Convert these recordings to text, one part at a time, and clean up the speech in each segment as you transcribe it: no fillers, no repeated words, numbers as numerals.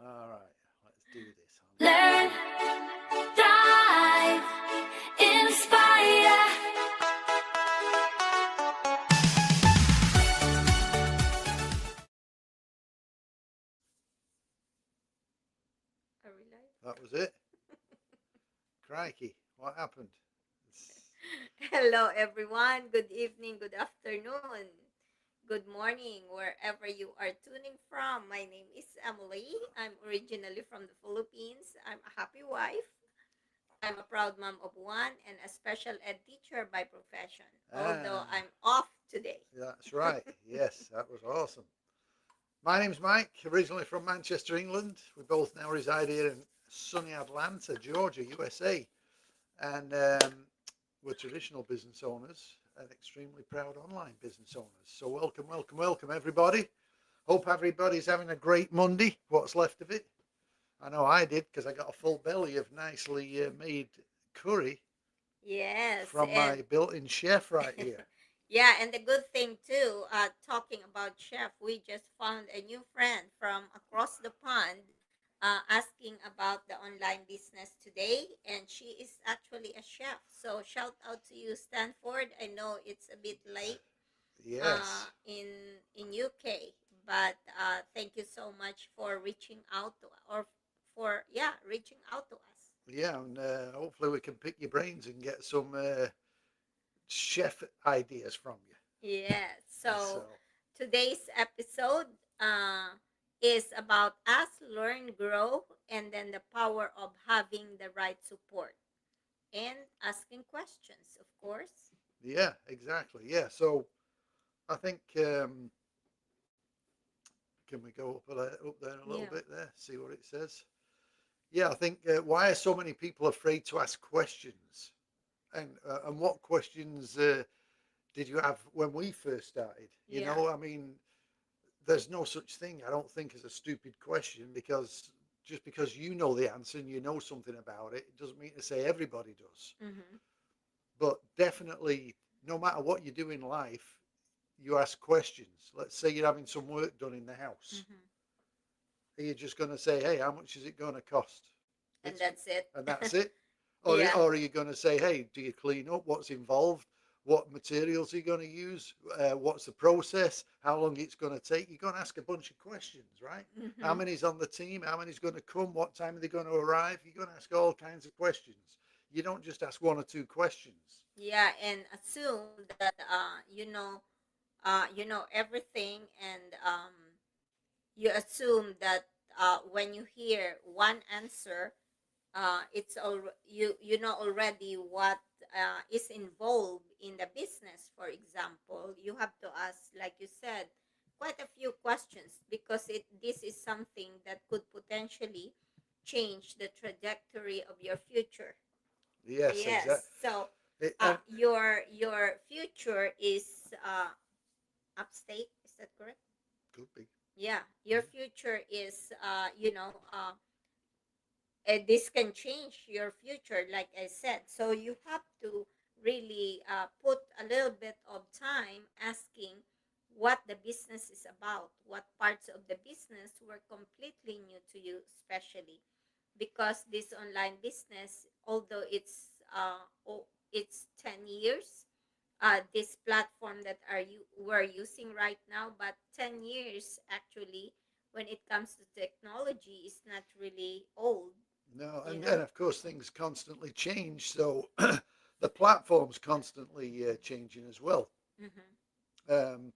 All right, let's do this. Learn, thrive, inspire. Are we live? That was it. Crikey, what happened? Hello, everyone. Good evening, good afternoon, good morning, wherever you are tuning from. My name is Emily. I'm originally from the Philippines. I'm a happy wife. I'm a proud mom of one and a special ed teacher by profession, although Ah, I'm off today. that's right. Yes, that was awesome. My name's Mike, originally from Manchester, England. We both now reside here in sunny Atlanta, Georgia, USA. And we're traditional business owners and extremely proud online business owners. So welcome, welcome, welcome, everybody. Hope everybody's having a great Monday, what's left of it. I know I did because I got a full belly of nicely made curry Yes, from and my built-in chef right here. yeah, and the good thing too, talking about chef, we just found a new friend from across the pond, asking about the online business today, and she is actually a chef. So shout out to you, Stanford. I know it's a bit late, Yes. in UK, but thank you so much for reaching out to, or for reaching out to us. Yeah, and hopefully we can pick your brains and get some chef ideas from you. Yes. So So, today's episode uh, is about us learn, grow, and then the power of having the right support and asking questions, of course. yeah, exactly. Yeah, so I think, can we go up there a little Yeah. bit there, see what it says? Yeah, I think why are so many people afraid to ask questions? And what questions did you have when we first started? You Yeah. know, I mean, there's no such thing, I don't think, as a stupid question because just because you know the answer and you know something about it, it doesn't mean to say everybody does. Mm-hmm. But definitely, no matter what you do in life, you ask questions. Let's say you're having some work done in the house. Mm-hmm. Are you just going to say, hey, how much is it going to cost? And It's that's it. And that's it. Yeah. Or are you going to say, hey, do you clean up? What's involved? What materials are you going to use? What's the process? How long it's going to take? You're going to ask a bunch of questions, right? How Mm-hmm. many's on the team? How many's going to come? What time are they going to arrive? You're going to ask all kinds of questions. You don't just ask one or two questions. Yeah, and assume that you know everything, and you assume that when you hear one answer, you know already what is involved in the business. For example, you have to ask, like you said, quite a few questions because this is something that could potentially change the trajectory of your future. Yes, exactly. Yes. So And your future is upstate, is that correct? could be. Yeah, your future is this can change your future, like I said. So you have to really put a little bit of time asking what the business is about, what parts of the business were completely new to you, especially because this online business, although it's 10 years, this platform that are you we're using right now, but 10 years actually, when it comes to technology, is not really old, No, you and know. of course things constantly change, so the platform's constantly changing as well. Mm-hmm. Um,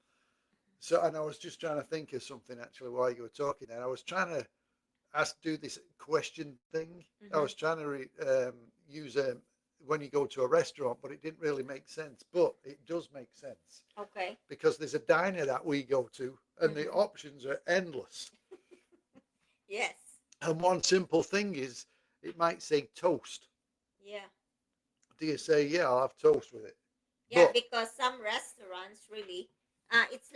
So, and I was just trying to think of something actually while you were talking there. I was trying to do this question thing. I was Mm-hmm. trying to use when you go to a restaurant, but it didn't really make sense. But it does make sense Okay. because there's a diner that we go to, and the Mm-hmm. options are endless. Yes. And one simple thing is, it might say toast. Yeah. Do you say, yeah, I'll have toast with it? Yeah, But because some restaurants really, it's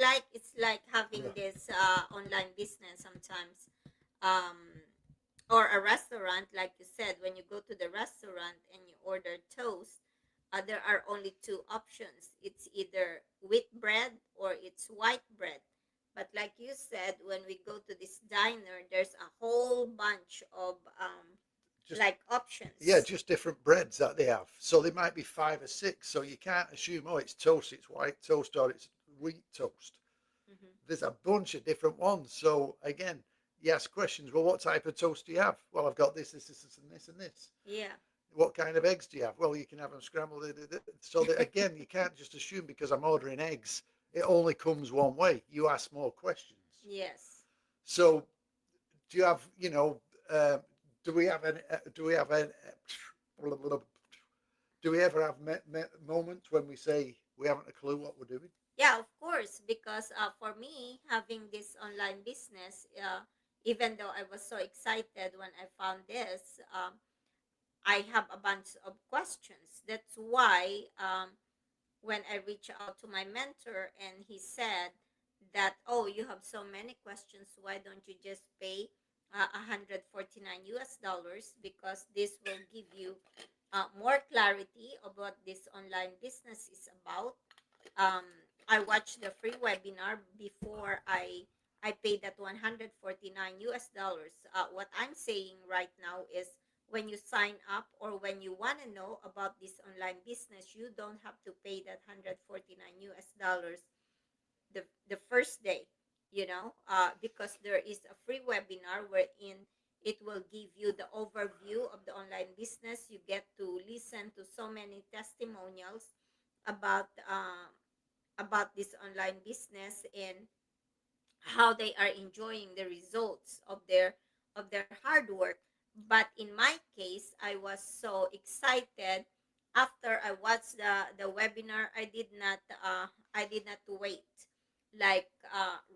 like having this online business sometimes, um, or a restaurant, like you said, when you go to the restaurant and you order toast, there are only two options. It's either wheat bread or it's white bread. But like you said, when we go to this diner, there's a whole bunch of Just like yeah, options. just different breads that they have. So they might be five or six. So you can't assume, oh, it's toast, it's white toast, or it's wheat toast. Hmm. There's a bunch of different ones. So again, you ask questions. Well, what type of toast do you have? Well, I've got this, and this, and this. Yeah. What kind of eggs do you have? Well, you can have them scrambled. So that, again, you can't just assume because I'm ordering eggs, it only comes one way. You ask more questions. Yes. So do you have, uh, do we have do we have an, do we ever have moments when we say we haven't a clue what we're doing? Yeah, of course, because for me, having this online business, even though I was so excited when I found this, I have a bunch of questions. That's why when I reached out to my mentor and he said that, oh, you have so many questions, why don't you just pay 149 US dollars, because this will give you more clarity of what this online business is about. um, I watched the free webinar before I paid that 149 US dollars. What I'm saying right now is, when you sign up or when you want to know about this online business, you don't have to pay that 149 US dollars the first day, because there is a free webinar wherein it will give you the overview of the online business. You get to listen to so many testimonials about this online business and how they are enjoying the results of their hard work. But in my case, I was so excited after I watched the webinar. I did not wait, like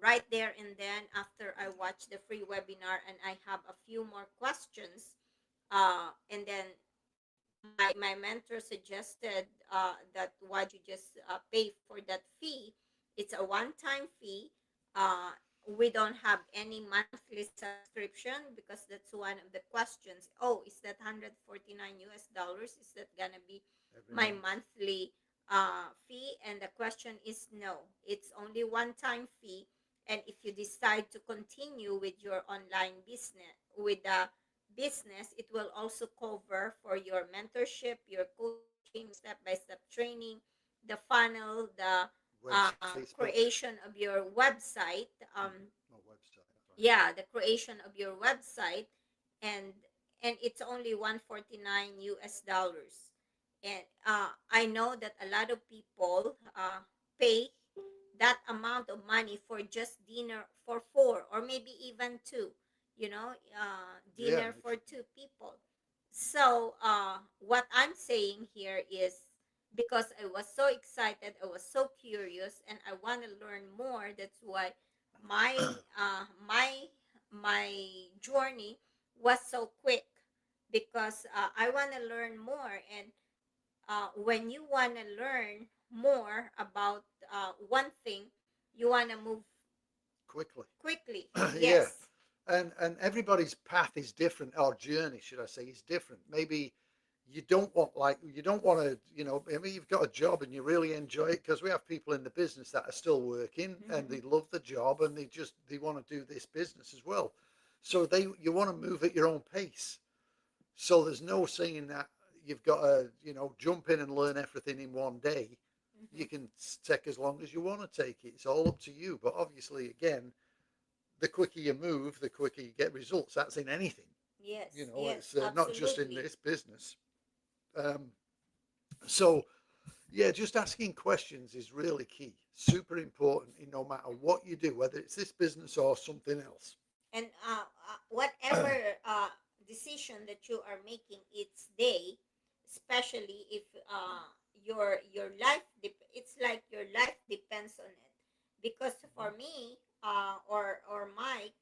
right there and then after I watched the free webinar and I have a few more questions. And then my mentor suggested that why don't you just pay for that fee. It's a one-time fee. uh, we don't have any monthly subscription, because that's one of the questions. Oh, is that 149 US dollars, is that gonna be Every my month. monthly fee? And the question is no, it's only one-time fee. And if you decide to continue with your online business, with the business, it will also cover for your mentorship, your coaching, your step-by-step training, the funnel, the Facebook, creation of your website. no website. That's right. Yeah, the creation of your website. And and it's only 149 US dollars. And I know that a lot of people pay that amount of money for just dinner for four or maybe even two, Yeah, dinner for two people. So what I'm saying here is, because I was so excited, I was so curious, and I want to learn more. That's why my my journey was so quick, because I want to learn more. And when you want to learn more about one thing, you want to move quickly. quickly. Yeah, Yes. and everybody's path is different, or journey, should I say, is different. Maybe you don't want to, maybe you've got a job and you really enjoy it, because we have people in the business that are still working and Hmm. they love the job and they want to do this business as well. So you want to move at your own pace. So there's no saying that you've got to, jump in and learn everything in one day. You Hmm. can take as long as you want to take it. It's all up to you. But obviously, again, the quicker you move, the quicker you get results. That's in anything. Yes, yes, It's not just in absolutely. this business. Um, so, yeah, just asking questions is really key. Super important in no matter what you do, whether it's this business or something else. And whatever decision that you are making each day, especially if your life it's like your life depends on it. Because for me, or Mike,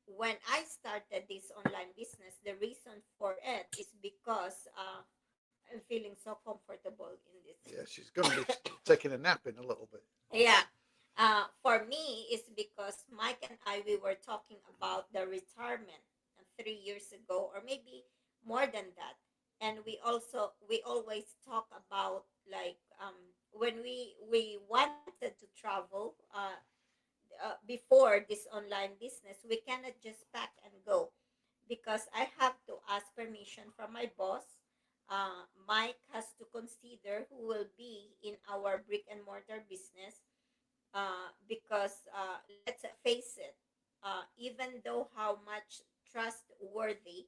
when I started this online business, the reason for it is because I'm feeling so comfortable in this. Yeah, she's going to be taking a nap in a little bit. Yeah. For me, it's because Mike and I, we were talking about the retirement 3 years ago, or maybe more than that. And we always talk about, like, when we wanted to travel, before this online business, we cannot just pack and go because I have to ask permission from my boss. Mike has to consider who will be in our brick and mortar business, because let's face it, even though how much trustworthy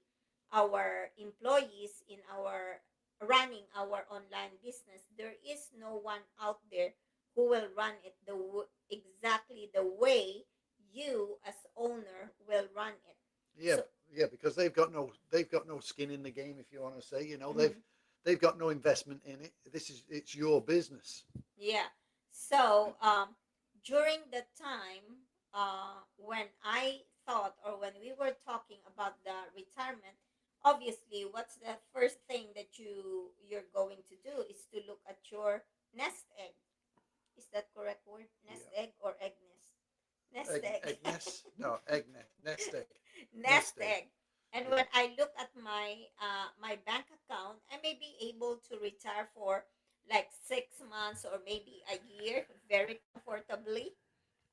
our employees in our running our online business, there is no one out there who will run it exactly the way you as owner will run it. Yeah, So, yeah, because they've got no skin in the game, if you want to say. You know, mhm, they've got no investment in it. It's your business. yeah. So, during the time, when I thought, or when we were talking about the retirement, obviously, what's the first thing that you're going to do is to look at your nest egg. Is that correct word? Nest Yeah, egg or egg nest? Nest egg egg. nest, no egg nest egg, Nest nest egg. egg. And Yeah, when I look at my bank account, I may be able to retire for like 6 months or maybe a year very comfortably.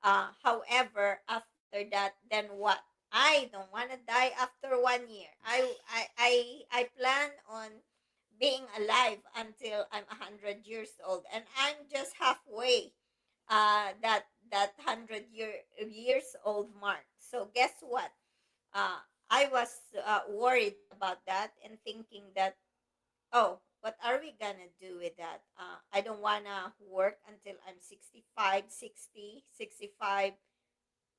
However, after that, then what? I don't want to die after 1 year. I plan on being alive until I'm 100 years old, and I'm just halfway that 100 years old mark. So guess what? Uh, I was worried about that and thinking that, oh, what are we gonna do with that? I don't wanna work until I'm 65, 60, 65,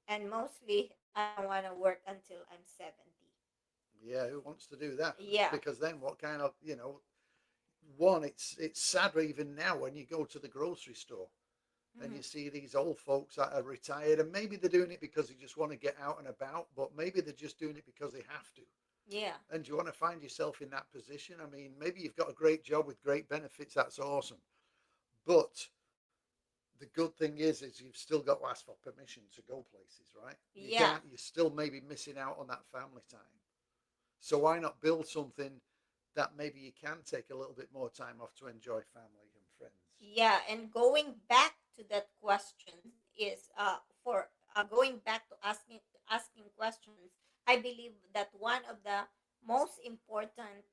and mostly I don't wanna work until I'm 70. yeah. Who wants to do that? Yeah. Because then what kind of, you know, one, it's sad even now when you go to the grocery store and Hmm. you see these old folks that are retired, and maybe they're doing it because they just want to get out and about, but maybe they're just doing it because they have to. Yeah. And you want to find yourself in that position. I mean, maybe you've got a great job with great benefits. That's awesome. But the good thing is you've still got to ask for permission to go places, right? You Yeah. can't. You're still maybe missing out on that family time. So why not build something that maybe you can take a little bit more time off to enjoy family and friends? Yeah, and going back to that question is, for going back to asking questions. I believe that one of the most important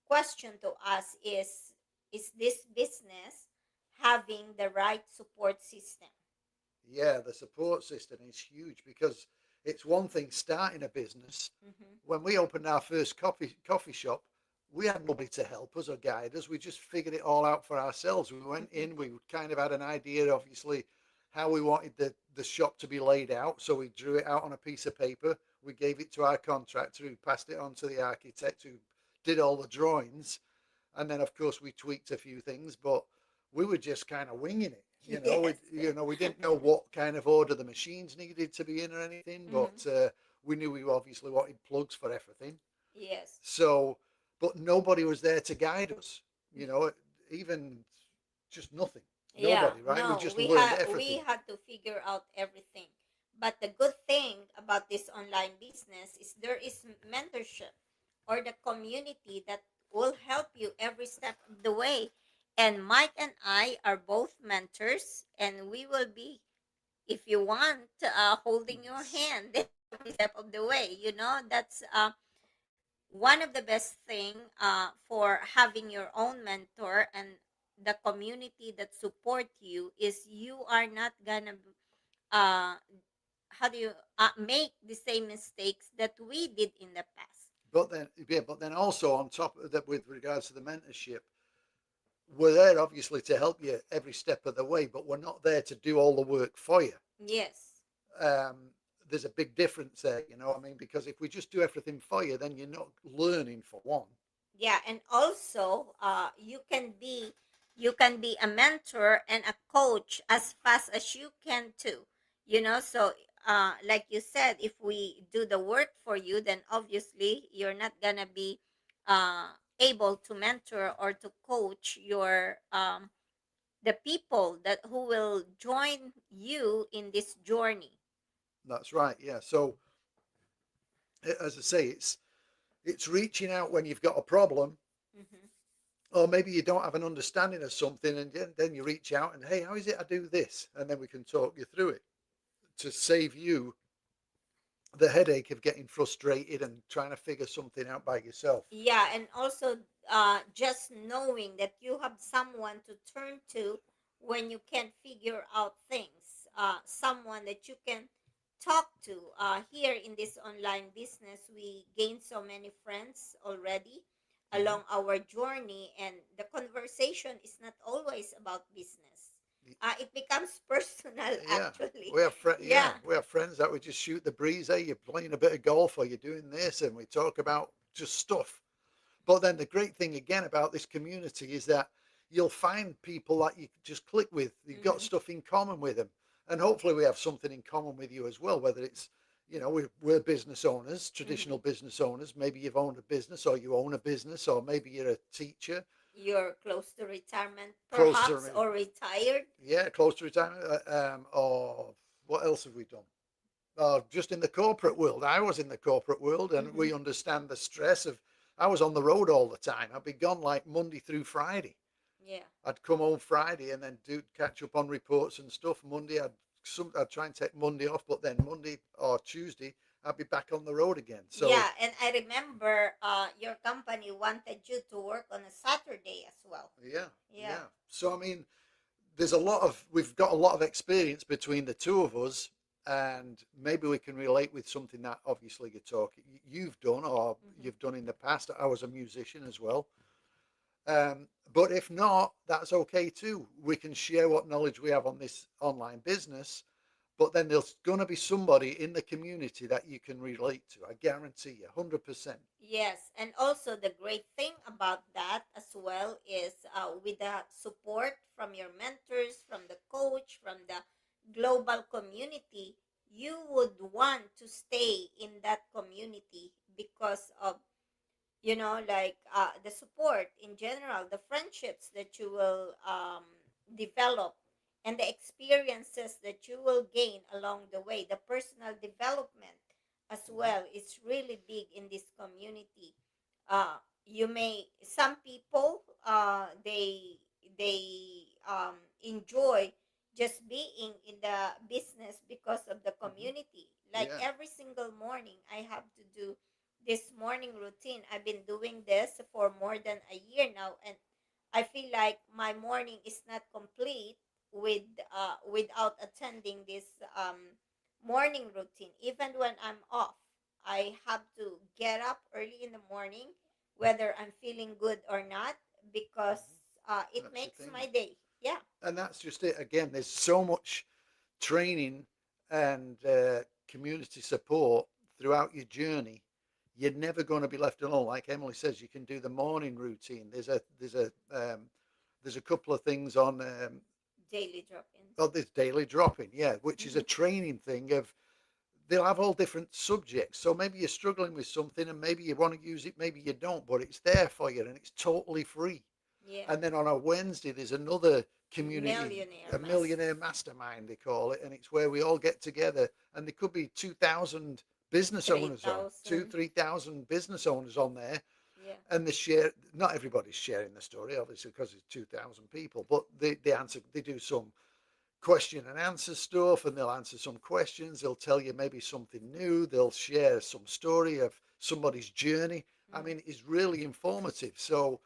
question to us is this business having the right support system? Yeah, the support system is huge because it's one thing starting a business. Mm-hmm. When we opened our first coffee shop, we had nobody to help us or guide us. We just figured it all out for ourselves. We went Mm-hmm. in, we kind of had an idea, obviously, how we wanted the shop to be laid out. So we drew it out on a piece of paper. We gave it to our contractor who passed it on to the architect who did all the drawings. And then, of course, we tweaked a few things, but we were just kind of winging it. Yes. We didn't know what kind of order the machines needed to be in or anything, Mm-hmm. but we knew we obviously wanted plugs for everything. Yes. So, but nobody was there to guide us. You know, even just nothing. Yeah, Nobody, right? We no, just learned we everything. had to figure out everything. But the good thing about this online business is there is mentorship or the community that will help you every step of the way. And Mike and I are both mentors, and we will be, if you want, holding your hand every step of the way. That's one of the best thing for having your own mentor and the community that support you is you are not gonna uh how do you make the same mistakes that we did in the past. But then, yeah, but then also on top of that, with regards to the mentorship, we're there obviously to help you every step of the way, but we're not there to do all the work for you. Yes. um, there's a big difference there, you know what I mean? Because if we just do everything for you, then you're not learning for one. Yeah, and also you can be a mentor and a coach as fast as you can too. So like you said, if we do the work for you, then obviously you're not gonna be uh able to mentor or to coach your the people that who will join you in this journey. That's right, yeah. So as I say, it's reaching out when you've got a problem, Mm-hmm. or maybe you don't have an understanding of something, and then you reach out and, hey, how is it I do this? And then we can talk you through it to save you the headache of getting frustrated and trying to figure something out by yourself. Yeah, and also just knowing that you have someone to turn to when you can't figure out things, someone that you can talk to. Here in this online business, we gain so many friends already Hmm. along our journey, and the conversation is not always about business. It becomes personal, Yeah, actually. we have Yeah. we have friends that we just shoot the breeze. Hey, you're playing a bit of golf, or you're doing this, and we talk about just stuff. But then the great thing again about this community is that you'll find people that you just click with. You've got Hmm. stuff in common with them, and hopefully we have something in common with you as well. Whether it's, we're business owners, Hmm. traditional business owners. Maybe you've owned a business, or you own a business, or maybe you're a teacher, You're close to retirement, close to perhaps, or retired. close to retirement. Or what else have we done? Just in the corporate world. I was in the corporate world, and Hmm. we understand the stress of. I was on the road all the time. I'd be gone like Monday through Friday. Yeah. I'd come home Friday and then do catch up on reports and stuff. Monday, I'd try and take Monday off, but then Monday or Tuesday, I'd be back on the road again. So Yeah, and I remember your company wanted you to work on a Saturday as well. yeah, Yeah. yeah. So I mean, we've got a lot of experience between the two of us, and maybe we can relate with something that obviously you've done, or Hmm. you've done in the past. I was a musician as well. But if not, that's okay too. We can share what knowledge we have on this online business, but then there's going to be somebody in the community that you can relate to. I guarantee you, 100%. Yes, and also the great thing about that as well is with the support from your mentors, from the coach, from the global community, you would want to stay in that community because of like the support in general, the friendships that you will develop, and the experiences that you will gain along the way, the personal development as Mhm. well is really big in this community. You may some people they enjoy just being in the business because of the Mhm. community. Like Yeah. every single morning I have to do this morning routine. I've been doing this for more than a year now, and I feel like my morning is not complete with without attending this morning routine. Even when I'm off, I have to get up early in the morning, whether I'm feeling good or not, because Mhm. it That's the makes thing. my day. Yeah. And that's just it. Again, there's so much training and community support throughout your journey. You're never going to be left alone. Like Emily says, you can do the morning routine. There's a couple of things on. Daily drop-ins. Well, there's daily dropping, yeah, which is a Mm-hmm. training thing of. They'll have all different subjects. So maybe you're struggling with something, and maybe you want to use it, maybe you don't, but it's there for you and it's totally free. Yeah. And then on a Wednesday, there's another community, Millionaire a master. millionaire mastermind, they call it. And it's where we all get together. And there could be 2,000 business owners on, two, 3,000. 3,000 business owners on there. Yeah. And they share, not everybody's sharing the story, obviously, because it's 2,000 people, but they do some question and answer stuff, and they'll answer some questions. They'll tell you maybe something new. They'll share some story of somebody's journey. I Mm-hmm. mean, it's really informative. So,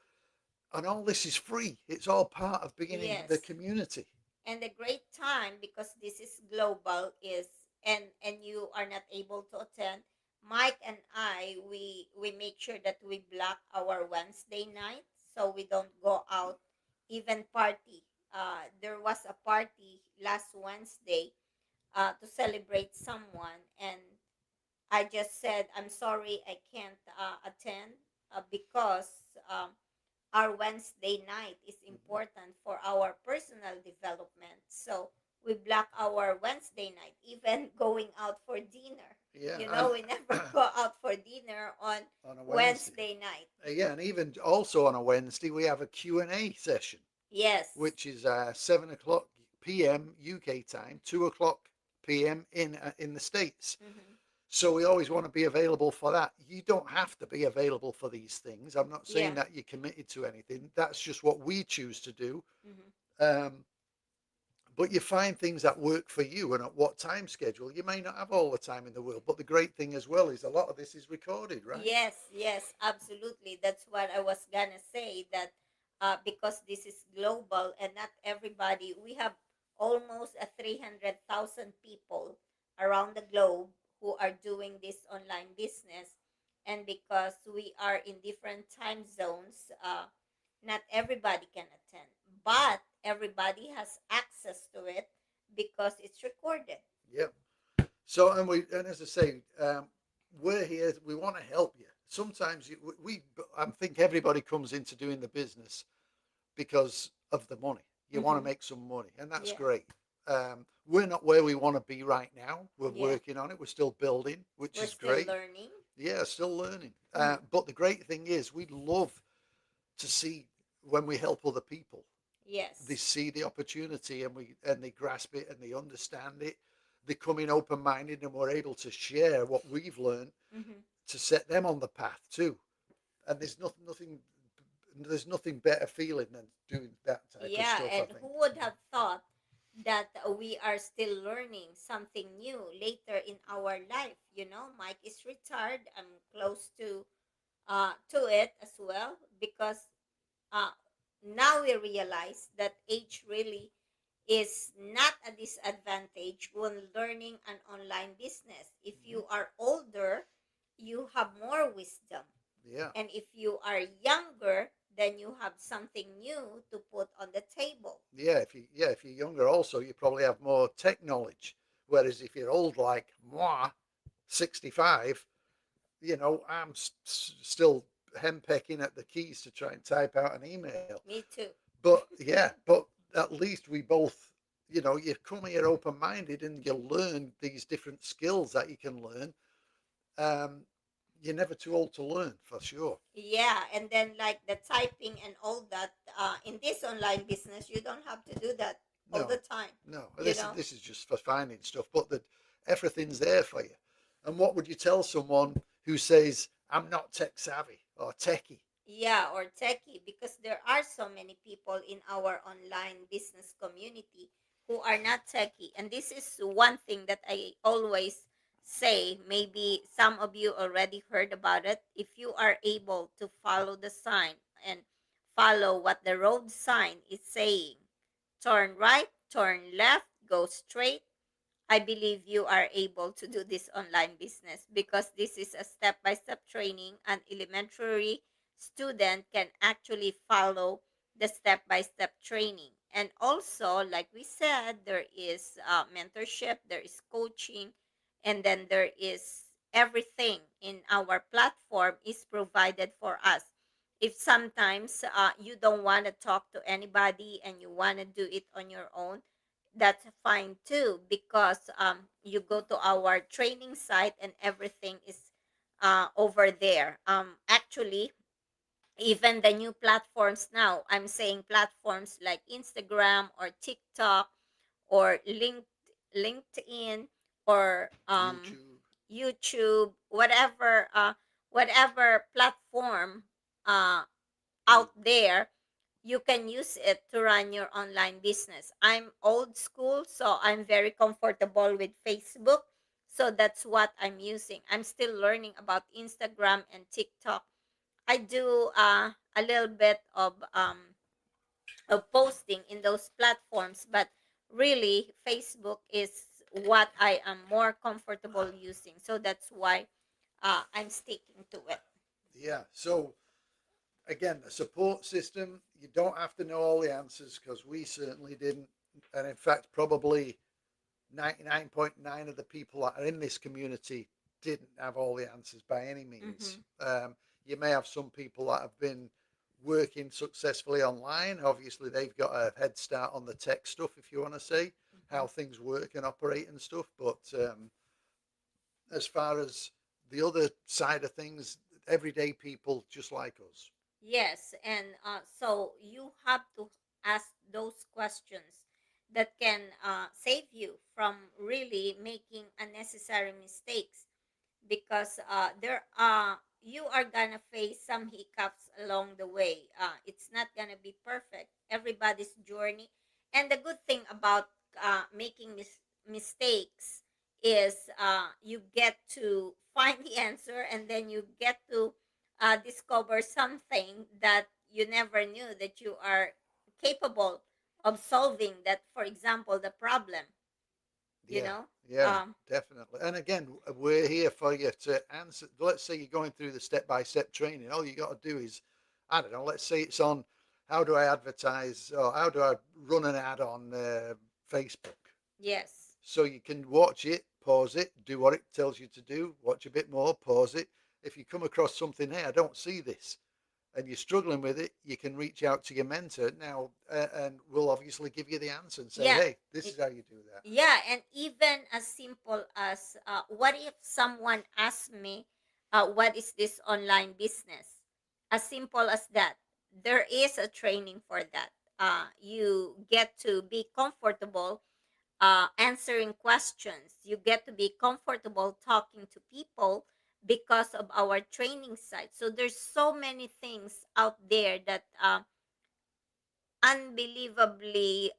and all this is free. It's all part of beginning the Yes. community. And the great time, because this is global, is and you are not able to attend, Mike and I, we make sure that we block our Wednesday night so we don't go out, even party. There was a party last Wednesday to celebrate someone, and I just said I'm sorry I can't attend because um, our Wednesday night is Mhm. important for our personal development. So we block our Wednesday night, even going out for dinner. Yeah, You and know, we never go out for dinner on on a Wednesday. Wednesday night. Yeah, and even also on a Wednesday, we have a Q&A session, Yes. which is 7 o'clock p.m. UK time, 2 o'clock p.m. in the States. Mm-hmm. So we always want to be available for that. You don't have to be available for these things. I'm not saying Yeah. that you're committed to anything. That's just what we choose to do. Hmm. Um, but you find things that work for you and at what time schedule. You may not have all the time in the world, but the great thing as well is a lot of this is recorded, right? Yes, yes, absolutely. That's what I was gonna say. That because this is global and not everybody, we have almost a 300,000 people around the globe who are doing this online business, and because we are in different time zones, not everybody can attend, but everybody has access to it because it's recorded. Yeah. So, and as I say, we're here. We want to help you. Sometimes I think everybody comes into doing the business because of the money. You want to Mm-hmm. make some money, and that's Yeah, great. We're not where we want to be right now. We're yeah. working on it. We're still building, which We're is still great. learning. Yeah, still learning. Mm-hmm. But the great thing is, we love to see when we help other people. They Yes. see the opportunity and they grasp it and they understand it. They come in open minded and we're able to share what we've learned Mm-hmm. to set them on the path too. And there's nothing better feeling than doing that type of Yeah, stuff. I and think. who would have thought that we are still learning something new later in our life? Mike is retired. I'm close to it as well because uh now we realize that age really is not a disadvantage when learning an online business. If Hmm. you are older, you have more wisdom. Yeah, And if you are younger, then you have something new to put on the table. if you're younger, also you probably have more tech knowledge. Whereas if you're old like moi, 65, I'm still henpecking at the keys to try and type out an email. Me too. But yeah, but at least we both, you come here open minded and you learn these different skills that you can learn. Um, you're never too old to learn for sure. Yeah, and then like the typing and all that in this online business, you don't have to do that all No, the time, no, you this is know? this is just for finding stuff, but everything's there for you. And what would you tell someone who says I'm not tech savvy or techie? Yeah, or techie, because there are so many people in our online business community who are not techie. And this is one thing that I always say. Maybe some of you already heard about it. If you are able to follow the sign and follow what the road sign is saying, turn right, turn left, go straight, I believe you are able to do this online business because this is a step by step training. An elementary student can actually follow the step by step training. And also, like we said, there is mentorship, there is coaching, and then there is everything in our platform is provided for us. If sometimes you don't want to talk to anybody and you want to do it on your own, that's fine too because you go to our training site and everything is over there. Actually, even the new platforms now, I'm saying platforms like Instagram or TikTok or LinkedIn or YouTube. YouTube, whatever platform uh, You, out there, you can use it to run your online business. I'm old school, so I'm very comfortable with Facebook. So that's what I'm using. I'm still learning about Instagram and TikTok. I do a little bit of posting in those platforms, but really, Facebook is what I am more comfortable using. So that's why I'm sticking to it. yeah. So again, the support system, you don't have to know all the answers because we certainly didn't. And in fact, probably 99.9 of the people that are in this community didn't have all the answers by any means. Mm-hmm. You may have some people that have been working successfully online. Obviously, they've got a head start on the tech stuff, if you want to say Mm-hmm. how things work and operate and stuff. But as far as the other side of things, everyday people just like us. Yes, and so you have to ask those questions that can save you from really making unnecessary mistakes. because there you are gonna face some hiccups along the way. It's not gonna be perfect. Everybody's journey, and the good thing about making mistakes is you get to find the answer, and then you get to discover something that you never knew that you are capable of solving. That, for example, the problem. You Yeah, know. yeah, Um, definitely. And again, we're here for you to answer. Let's say you're going through the step-by-step training. All you got to do is, I don't know, let's say it's on how do I advertise or how do I run an ad on Facebook. yes. So you can watch it, pause it, do what it tells you to do, watch a bit more, pause it. If you come across something, hey, I don't see this, and you're struggling with it, you can reach out to your mentor now, and we'll obviously give you the answer and say, Yeah. hey, this is how you do that. Yeah, and even as simple as what if someone asks me, what is this online business? As simple as that. There is a training for that. You get to be comfortable answering questions. You get to be comfortable talking to people because of our training site. So there's so many things out there that unbelievably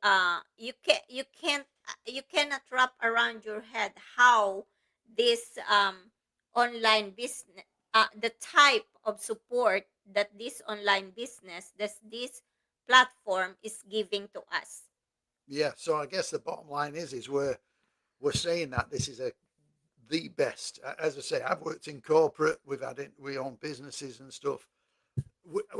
you cannot wrap around your head how this online business, the type of support that this online business, this platform is giving to us. Yeah, so I guess the bottom line is we're saying that this is a the best. As I say, I've worked in corporate. We own businesses and stuff.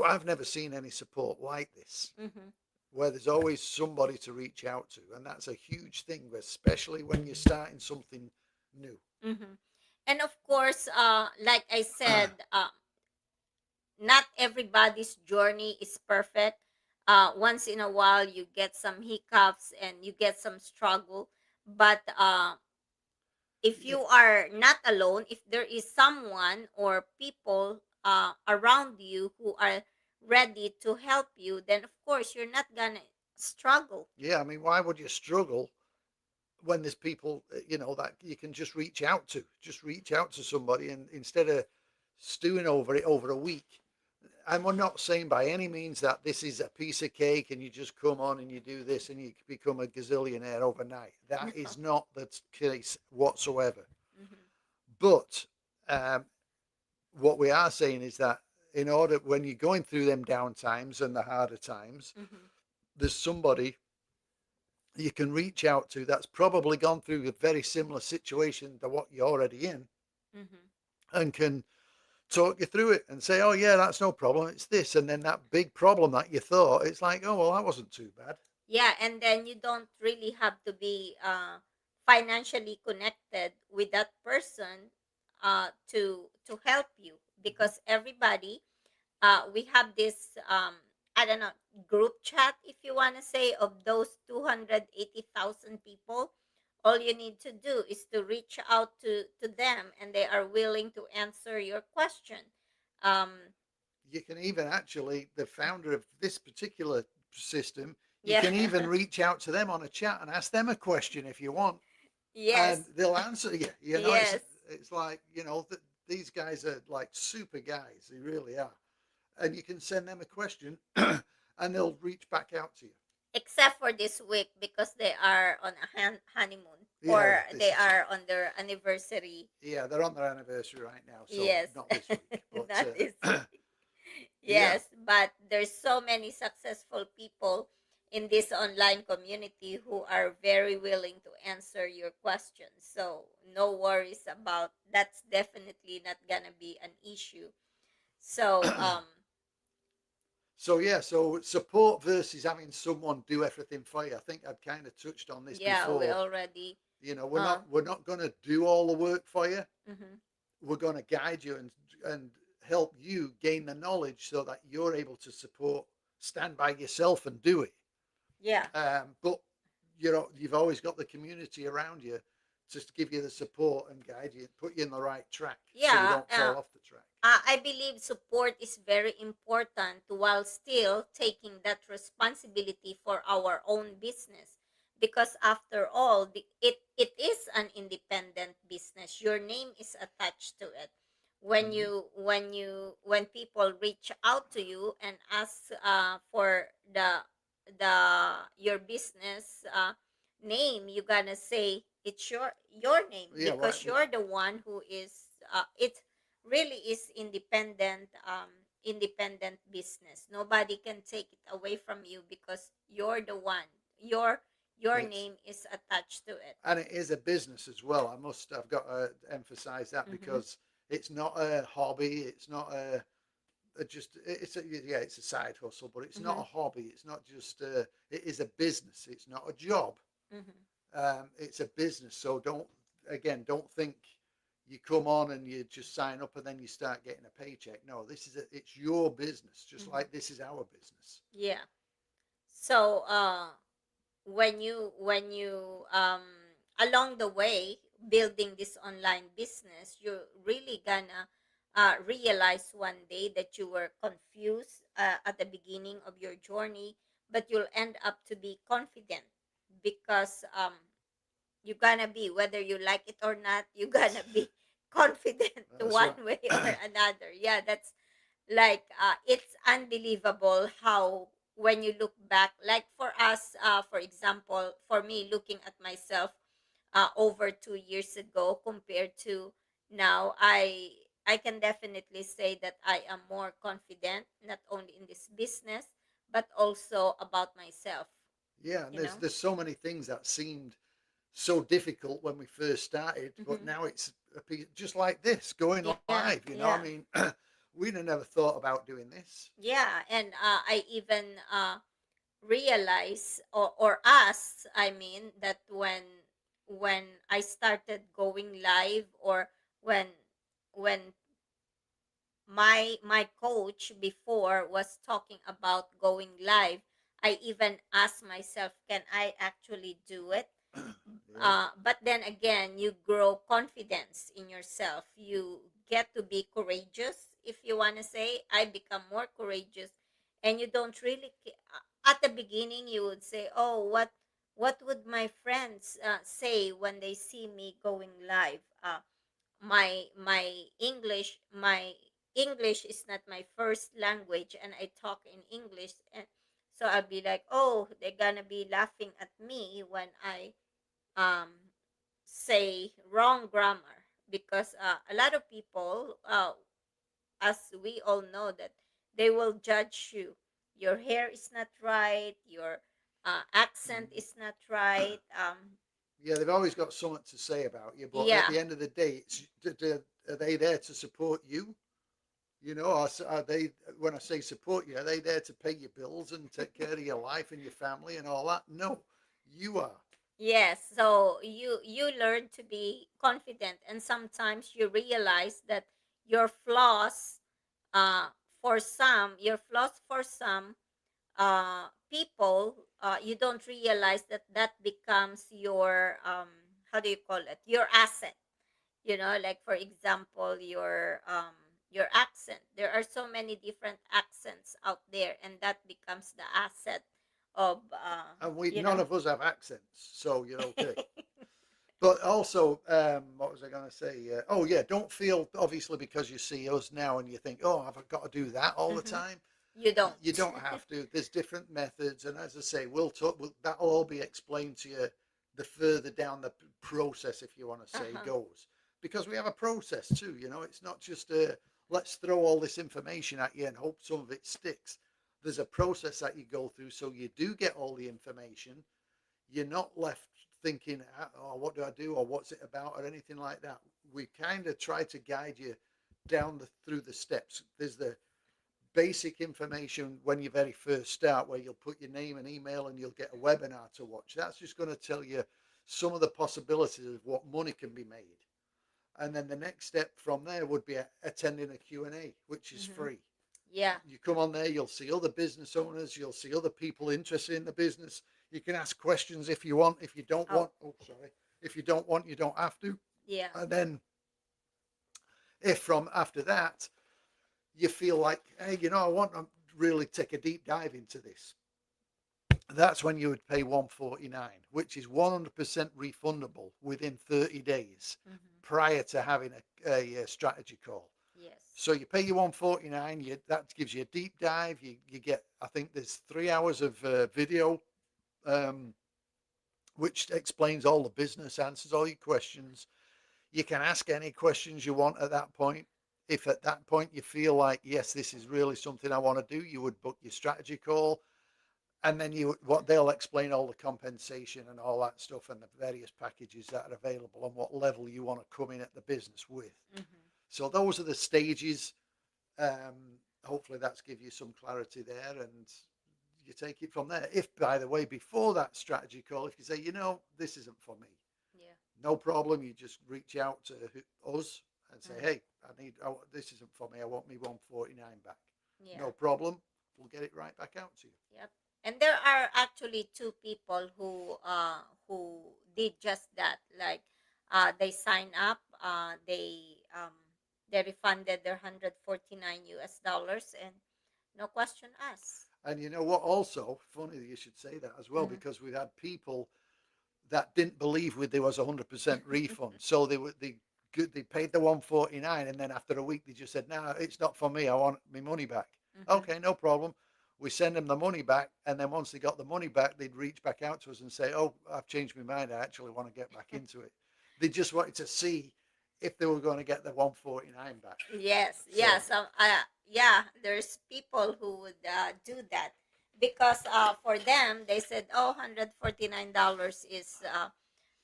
I've never seen any support like this, Mm-hmm. where there's always somebody to reach out to, and that's a huge thing, especially when you're starting something new. Mm-hmm. And of course, like I said, not everybody's journey is perfect. Once in a while, you get some hiccups and you get some struggle. But if Yeah, you are not alone, if there is someone or people around you who are ready to help you, then of course you're not gonna struggle. yeah. I mean, why would you struggle when there's people that you can just reach out to? Just reach out to somebody, and instead of stewing over it over a week. And we're not saying by any means that this is a piece of cake and you just come on and you do this and you become a gazillionaire overnight. That No. is not the case whatsoever. Hmm. But um, what we are saying is that in order, when you're going through them down times and the harder times, Hmm. there's somebody you can reach out to that's probably gone through a very similar situation to what you're already in, Hmm. and can talk you through it and say, oh, yeah, that's no problem. It's this. And then that big problem that you thought, it's like, oh, well, that wasn't too bad. Yeah, and then you don't really have to be financially connected with that person to help you, Mm-hmm. because everybody, we have this I don't know, group chat, if you want to say, of those 280,000 people. All you need to do is to reach out to them, and they are willing to answer your question. um You can even actually, the founder of this particular system, you yeah. can even reach out to them on a chat and ask them a question if you want, and Yes. they'll answer you. It's Yes. like these guys are like super guys. They really are, and you can send them a question, and they'll reach back out to you. Except for this week, because they are on a honeymoon, Yeah, or they this is are on their anniversary. yeah, they're on their anniversary right now, so Yes. not this week, but Not this week. yeah. Yes, but there's so many successful people in this online community who are very willing to answer your questions. So no worries about that's definitely not gonna be an issue. So So yeah, so support versus having someone do everything for you. I think I've kind of touched on this yeah, we before. already We're uh not going to do all the work for you. mhm. We're going to guide you and help you gain the knowledge so that you're able to stand by yourself and do it. Yeah. But you've always got the community around you just to give you the support and guide you, put you in the right track so you Yeah, don't fall off the track. I believe support is very important while still taking that responsibility for our own business, because after all, it is an independent business. Your name is attached to it. When Mhm. when people reach out to you and ask for the your business name, you gonna say it's your name, Yeah, well, because you're the one who is it really is independent business. Nobody can take it away from you because you're the one. Your it's name is attached to it. and it is a business as well. I've got to emphasize that Mm-hmm. because it's not a hobby. It's not just it's a, yeah, it's a side hustle, but it's not Mm-hmm. a hobby. It's not just it is a business. It's not a job. Mm-hmm. It's a business. So don't think you come on and you just sign up and then you start getting a paycheck. No, it's your business, just Mm-hmm. like this is our business. Yeah. So when you along the way building this online business, you're really gonna realize one day that you were confused at the beginning of your journey, but you'll end up to be confident because you're gonna be, whether you like it or not, you're gonna be confident That's one right. way or another. Yeah, that's like it's unbelievable how when you look back, like for us, for example, for me, looking at myself over 2 years ago compared to now, I can definitely say that I am more confident, not only in this business but also about myself, Yeah, and you know. there's so many things that seemed so difficult when we first started, but Hmm. now it's just like this going Yeah, live. You know, I yeah. mean, we'd have never thought about doing this. Yeah, and I even realize, or us, I mean, that when I started going live, or when when my coach before was talking about going live, I even asked myself, can I actually do it? Yeah, But then again, you grow confidence in yourself. You get to be courageous. If you want to say, I become more courageous, and you don't really. At the beginning, you would say, "Oh, what would my friends say when they see me going live?" My English is not my first language, and I talk in English, and so I'll be like, "Oh, they're gonna be laughing at me when I um say wrong grammar," because a lot of people, as we all know, that they will judge you. Your hair is not right, your accent Mhm. is not right. Yeah. They've always got something to say about you, but at Yeah. the end of the day, are they there to support you? You know, are they? When I say support you, are they there to pay your bills and take care of your life and your family and all that? No, you are. Yes, so you learn to be confident, and sometimes you realize that your flaws, uh your flaws for some people, you don't realize that that becomes your how do you call it, your asset. Like for example, your accent. There are so many different accents out there, and that becomes the asset of And you none know of us have accents, so you're okay. But also, what was I going to say? Oh yeah, don't feel obviously because you see us now and you think, oh, I've got to do that all the Hmm. time. You don't. You don't have to. There's different methods, and as I say, we'll talk. That'll all be explained to you the further down the process, if you want to say, Uh-huh. goes. Because we have a process too. You know, it's not just let's throw all this information at you and hope some of it sticks. There's a process that you go through, so you do get all the information. You're not left thinking, oh, what do I do, or what's it about, or anything like that. We kind of try to guide you down through the steps. There's the basic information when you very first start, where you'll put your name and email and you'll get a webinar to watch. That's just going to tell you some of the possibilities of what money can be made. And then the next step from there would be attending a Q&A, which is Hmm. free. Yeah. You come on there, you'll see other business owners, you'll see other people interested in the business. You can ask questions if you want. If you don't Oh, want, oh sorry, if you don't want, you don't have to. yeah. And then if from after that you feel like, hey, I want to really take a deep dive into this, that's when you would pay 149, which is 100% refundable within 30 days Mm-hmm. prior to having a strategy call. Yes. So you pay your 149, that gives you a deep dive. You get, I think there's 3 hours of video, um, which explains all the business, answers all your questions. You can ask any questions you want at that point. If at that point you feel like, yes, this is really something I want to do, you would book your strategy call, and then what they'll explain all the compensation and all that stuff and the various packages that are available and what level you want to come in at the business with. Mm-hmm. So those are the stages. Hopefully that's give you some clarity there, and you take it from there. If, by the way, before that strategy call, if you say, this isn't for me, Yeah. no problem. You just reach out to us and say, Mm-hmm. hey, this isn't for me. I want me 149 back. Yeah. No problem. We'll get it right back out to you. Yep. And there are actually two people who did just that. Like they signed up, they refunded their 149 US dollars and no question asked. And you know what? Also, funny that you should say that as well, Mm-hmm. because we've had people that didn't believe there was a 100% refund. So they paid the 149, and then after a week they just said, "No, it's not for me. I want my money back." Mm-hmm. Okay, no problem. We send them the money back, and then once they got the money back, they'd reach back out to us and say, "Oh, I've changed my mind. I actually want to get back into it." They just wanted to see if they were going to get the 149 back. Yes, yeah. So So, yeah, there's people who would do that because for them they said, oh, $149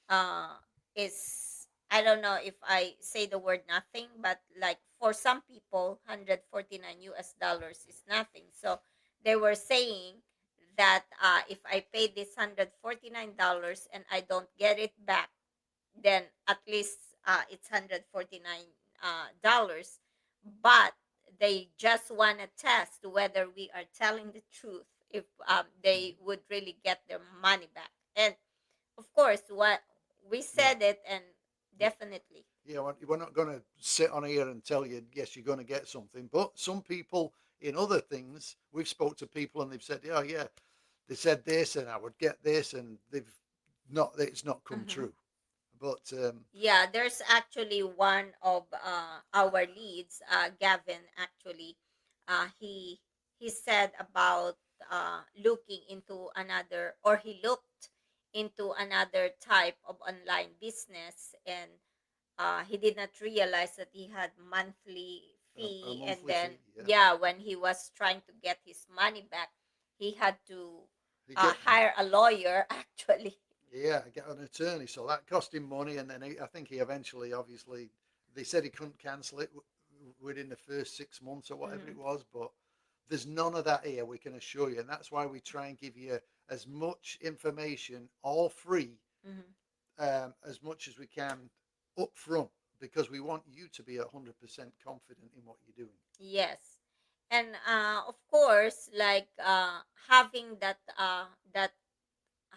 uh is, I don't know if I say the word nothing, but like for some people, 149 US dollars is nothing. So they were saying that if I pay this $149 and I don't get it back, then at least it's $149, but they just want to test whether we are telling the truth, if they mhm. would really get their money back. And of course, what we Yeah, said it, and yeah. definitely. Yeah, we're not going to sit on here and tell you, yes, you're going to get something. But some people in other things, we've spoke to people and they've said, oh, yeah, they said this and I would get this, and it's not come Mhm. true. But Yeah, there's actually one of our leads, Gavin. Actually, he said about looking into another, or he looked into another type of online business, and he did not realize that he had monthly a fee, and monthly then fee, yeah, yeah, when he was trying to get his money back, he had to you get, hire a lawyer actually. yeah, get an attorney. So that cost him money, and then I think he eventually, obviously, they said he couldn't cancel it within the first 6 months or whatever it Mm-hmm. was. But there's none of that here, we can assure you, and that's why we try and give you as much information, all free, Mm-hmm. as much as we can up front, because we want you to be 100% confident in what you're doing. Yes. And of course, like that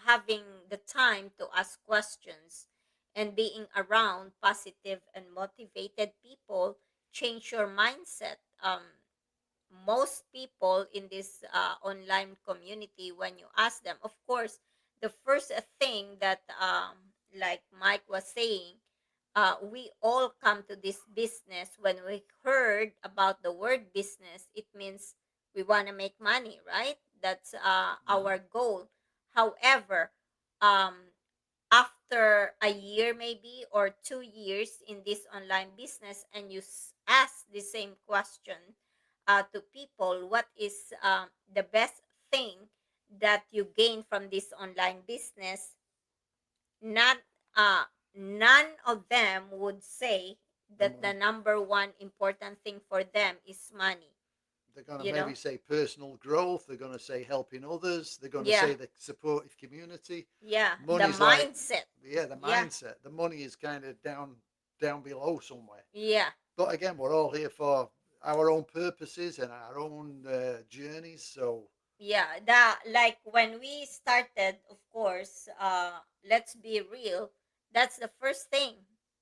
having the time to ask questions and being around positive and motivated people change your mindset. Most people in this online community, when you ask them, of course, the first thing that like Mike was saying, we all come to this business when we heard about the word business. It means we want to make money, right? That's Mm-hmm. our goal. However, um, after a year maybe or 2 years in this online business, and you ask the same question to people, what is the best thing that you gain from this online business? Not none of them would say The that the money. number one important thing for them is money, They're going to you know. maybe say personal growth. They're going to say helping others. They're going to Yeah, say the supportive community. yeah, the Money's like, mindset. yeah, the Yeah, mindset. The money is kind of down below somewhere. yeah. But again, we're all here for our own purposes and our own journeys. So Yeah, that, like when we started, of course, let's be real, that's the first thing,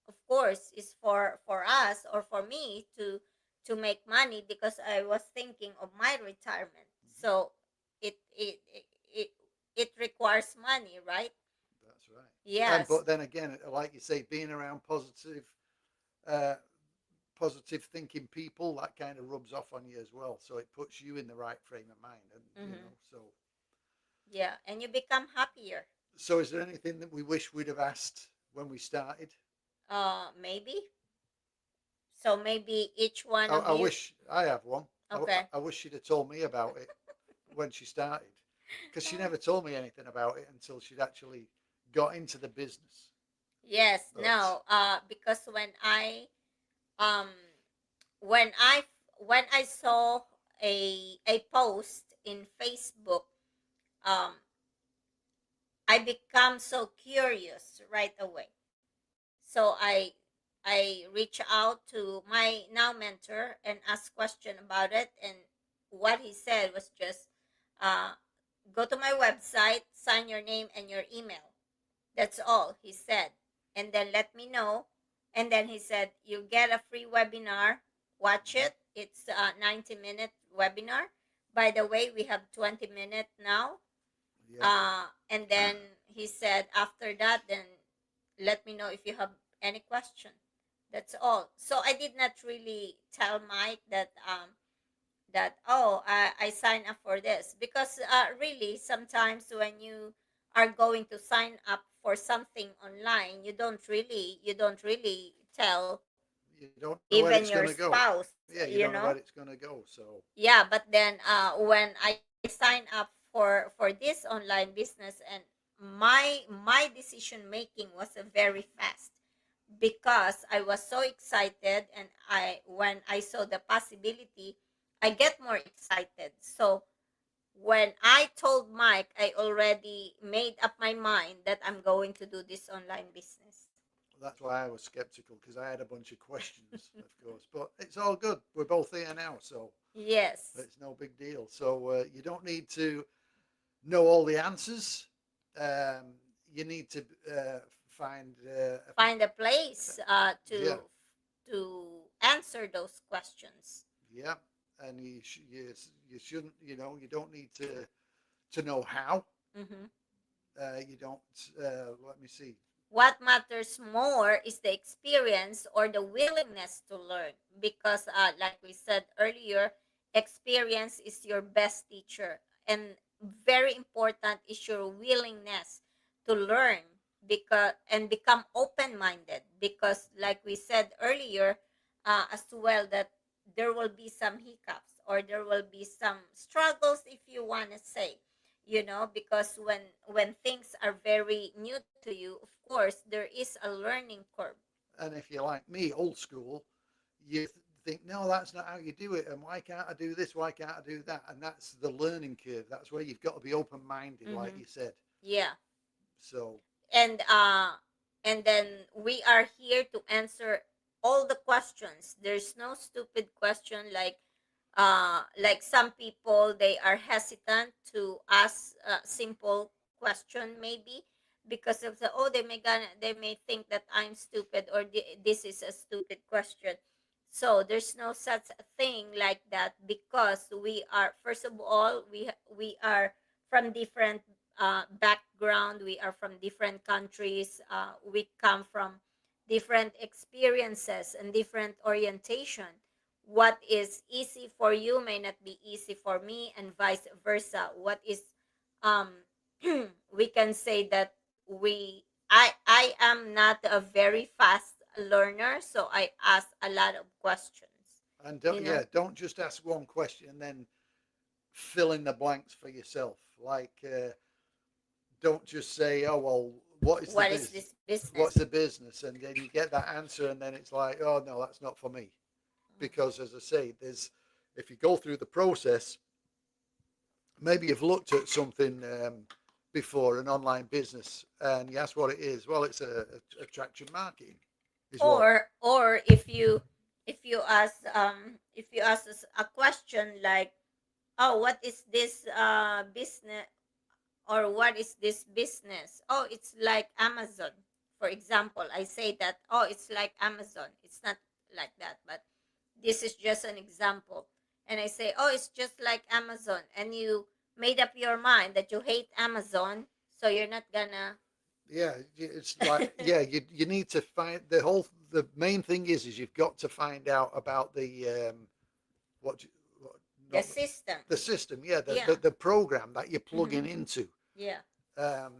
of course, is for us, or for me, to make money, because I was thinking of my retirement. mhm, So it it it, it it requires money, right? That's right. And Yes. but then again, like you say, being around uh, positive thinking people, that kind of rubs off on you as well. So it puts you in the right frame of mind, and Mm-hmm. so. Yeah, and you become happier. So, is there anything that we wish we'd have asked when we started? Maybe. So maybe each one of I you. wish I have one. Okay. I wish she'd have told me about it when she started, because she never told me anything about it until she'd actually got into the business. Yes. But No. Because um when I when I saw a post in Facebook, um, I become so curious right away. So I reach out to my now mentor and ask question about it, and what he said was just, uh, go to my website, sign your name and your email. That's all he said. And then let me know. And then he said, you get a free webinar. Watch it. It's a 90-minute webinar. By the way, we have 20-minute now. yeah, And then he said, after that, then let me know if you have any question. That's all. So I did not really tell Mike that oh, I sign up for this, because really sometimes when you are going to sign up for something online, you don't really tell you don't know where it's even going to your go. spouse, Yeah, you don't you know where know. it's going to go. So Yeah, but then when I sign up for this online business, and my decision making was very fast, because I was so excited, and I when I saw the possibility, I get more excited. So when I told Mike, I already made up my mind that I'm going to do this online business. that's why I was skeptical, because I had a bunch of questions, of course. But it's all good. We're both here now, so Yes. it's no big deal. So you don't need to know all the answers. Um, you need to find, Find a place yeah, to answer those questions. yeah, and you shouldn't, you don't need to know how. Mm-hmm. You don't. Let me see. What matters more is the experience or the willingness to learn, because like we said earlier, experience is your best teacher, and very important is your willingness to learn, because and become open-minded, because like we said earlier, as well, that there will be some hiccups, or there will be some struggles, if you want to say, because when things are very new to you, of course there is a learning curve. And if you're like me, old school, you think, no, that's not how you do it. And why can't I do this? Why can't I do that? And that's the learning curve. That's where you've got to be open minded, like Mm-hmm. you said. Yeah. So, and and then we are here to answer all the questions. There's no stupid question, like some people, they are hesitant to ask a simple question, maybe because of they may think that I'm stupid, or this is a stupid question. So there's no such thing like that, because we are, first of all, we are from different background. We are from different countries. We come from different experiences and different orientation. What is easy for you may not be easy for me, and vice versa. What is um we can say that I am not a very fast learner, so I ask a lot of questions, and you know. don't just ask one question and then fill in the blanks for yourself. Like, don't just say, oh, well, what is the What is business? this business? What's the business? And then you get that answer, and then it's like, oh, no, that's not for me. Because, as I say, if you go through the process, maybe you've looked at something before, an online business, and you ask what it is. Well, it's a attraction marketing, is what. Or if you ask us a question like, oh, what is this business, or what is this business? Oh, it's like Amazon. For example, I say that, oh, it's like Amazon. It's not like that, but this is just an example. And I say, oh, it's just like Amazon. And you made up your mind that you hate Amazon, so you're not gonna. Yeah, it's like yeah, you need to find the main thing is you've got to find out about the what, what The not system. the system, yeah, Yeah. the program that you're Mm-hmm. plugging into. Yeah. Um,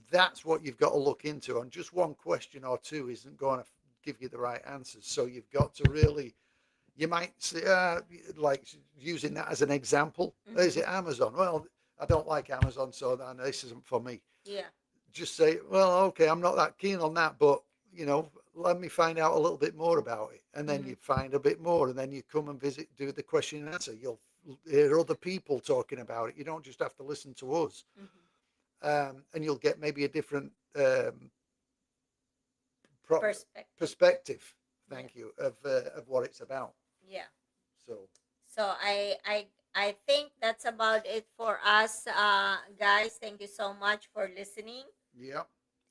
that's what you've got to look into, and just one question or two isn't going to give you the right answers. So you've got to really, you might say, like using that as an example, is Mm-hmm. it Amazon? Well, I don't like Amazon, so this isn't for me. Yeah. Just say, well, okay, I'm not that keen on that, but let me find out a little bit more about it, and then Mm-hmm. you find a bit more, and then you come and visit, do the question and answer. You'll hear other people talking about it. You don't just have to listen to us, Mm-hmm. and you'll get maybe a different pro- Perspective. perspective. Yeah. Thank you of what it's about. Yeah. So So I think that's about it for us, guys. Thank you so much for listening yeah,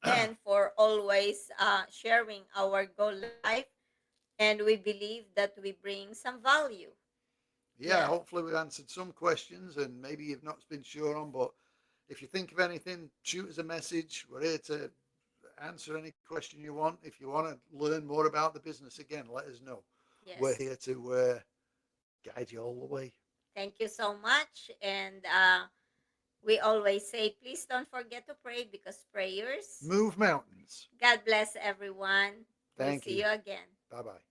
and for always sharing our Go Life. And we believe that we bring some value. yeah. Yeah. Hopefully we've answered some questions, and maybe you've not been sure on, but if you think of anything, shoot us a message. We're here to answer any question you want. If you want to learn more about the business, again, let us know. We're Yes. here to guide you all the way. Thank you so much. And we always say, please don't forget to pray because prayers. Move mountains. God bless everyone. We'll Thank see you. you again. Bye bye.